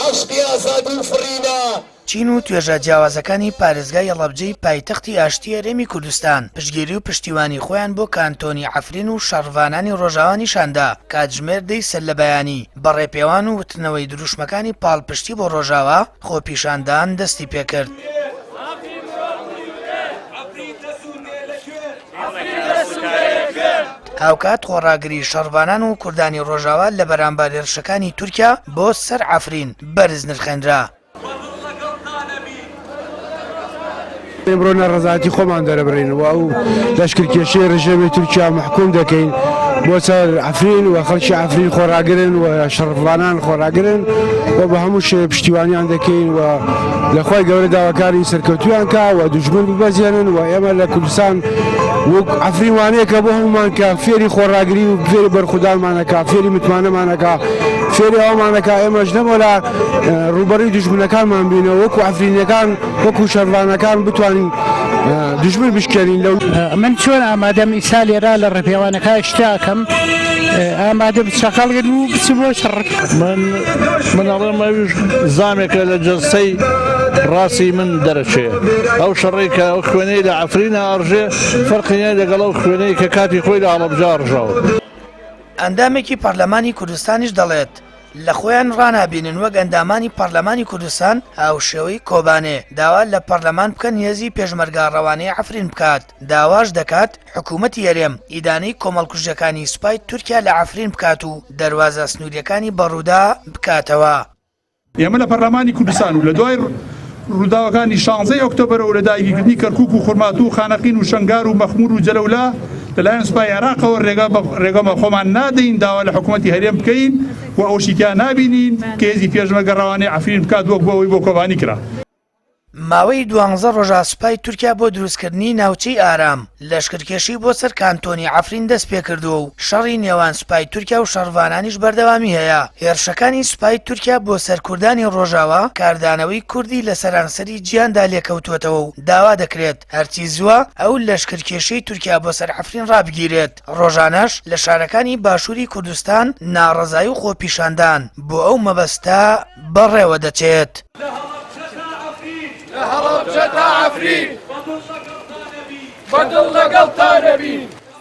عاشقی ئازادی و فرینە. چین و توێژە جیاوازەکانی پارێزگای هەڵەبجەی پایتەختی ئاشتی هەرێمی کوردستان پشتگیری و پشتیوانی خۆیان بۆ کانتۆنی عەفرین و شەڕڤانانی ڕۆژاوا نیشاندا. کاتژمێر دەی سەر لە بەیانی بەڕێپێوان و وتنەوەی دروشمەکانی پاڵپشتی بۆ ڕۆژاوا خۆپیشاندان دەستی پێکرد. هاوکات خۆڕاگری شەڕڤانان و کوردانی ڕۆژاوا لە بەرامبەر هێرشەکانی تورکیا بۆ سەر عەفرین بەرز نرخێنرا. ئێمڕۆ نەڕەزایەتی خۆمان دەرەبڕین و ئەو لەشکرکێشەی ڕژێمی تورکیا محکوم دەکەین بۆ سەر عەفرین و خەڵکی عەفرین خۆڕاگرن و شەڕڤانان خۆڕاگرن و بە هەموو شێوە پشتیوانیان دەکەین و لەخوای گەورە داواکاری سەرکەوتویان کا و دوژمن ببەزێنن و ئێمە لە کوردستان وەک عەفرین وانەیە کە بۆ هەمومان کە فێری خۆڕاگری و فێری بەرخودانمانەکە فێری متمانەمانەکە فێری ئەومانەکە ئێمەش نەبوو لە ڕووبەڕی دوژمنەکانمان بینەوە وەکو عەفرینەکان وەکو شەڕڤانەکان بتوانین دوژمن بشکێنین. من چۆن ئامادەم ئیسا لێرا لە ڕێپێوانەکە شتاکەم ئامادە بچەقاڵگەن و بچم بۆ شەڕەکە. من ئەڵێم ئەویش زامێکە لە جەستەی ڕاستی من دەرەچێ ئەو شەڕی کە ئەو خوێنەی لە عەفرینە ئەڕژێ فەرقی لەگەڵ ئەو خوێنەی کە کاتی خۆی لە هەڵەبجە ڕژاوە. ئەندامێکی پەرلەمانی کوردستانیش دەڵێت لە خۆیان ڕانابینن وەک ئەندامانی پەرلەمانی کوردستان هاوشێوەی کۆبانێ داوا لە پەرلەمان بکەن هێزی پێشمەرگا ڕەوانەی عەفرین بکات. داواش دەکات حکوومەتی هەرێم ئیدانەی کۆمەڵکوژەکانی سوپای تورکیا لە عەفرین بکات و دەروازە سنووریەکانی بەڕوودا بکاتەوە. ئێمە لە پەرلەمانی کوردستان و لە دوای ڕووداوەکانی 16 ئۆکتۆبەر و لە داگیرکردنی کەرکووک و خورمات و خانەقین و شەنگار و مەخمور و جەلەولا لەلایەن سوپای عێراقەوە ڕێگەمە خۆمان نادەین داوا لە حکوومەتی هەرێم بکەین و ئەو شیتیان نابینین کە هێزی پێشمەرگە ڕەوانەی عەفرین بکات وەک بۆ ئەوەی بۆ کۆبانی کرا. ماوەی 12 ڕۆژە سوپای تورکیا بۆ دروستکردنی ناوچەی ئارام لەشکرکێشی بۆ سەر کانتۆنی عەفرین دەست پێکردووە و شەڕی نێوان سوپای تورکیا و شەڕڤانانیش بەردەوامی هەیە. هێرشەکانی سوپای تورکیا بۆ سەر کوردانی ڕۆژاوا کاردانەوەی کوردی لە سەرانسەری جیاندا لێکەوتووەتەوە و داوا دەکرێت هەرچی زووە ئەو لەشکرکێشەی تورکیا بۆ سەر عەفرین ڕابگیرێت. ڕۆژانەش لە شارەکانی باشووری کوردستان ناڕەزایی و خۆپیشاندان بۆ ئەو مەبەستە بەڕێوە دەچێت.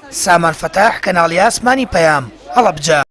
سامان فتاح کەناڵی ئاسمانی پەیام هەڵەبجە.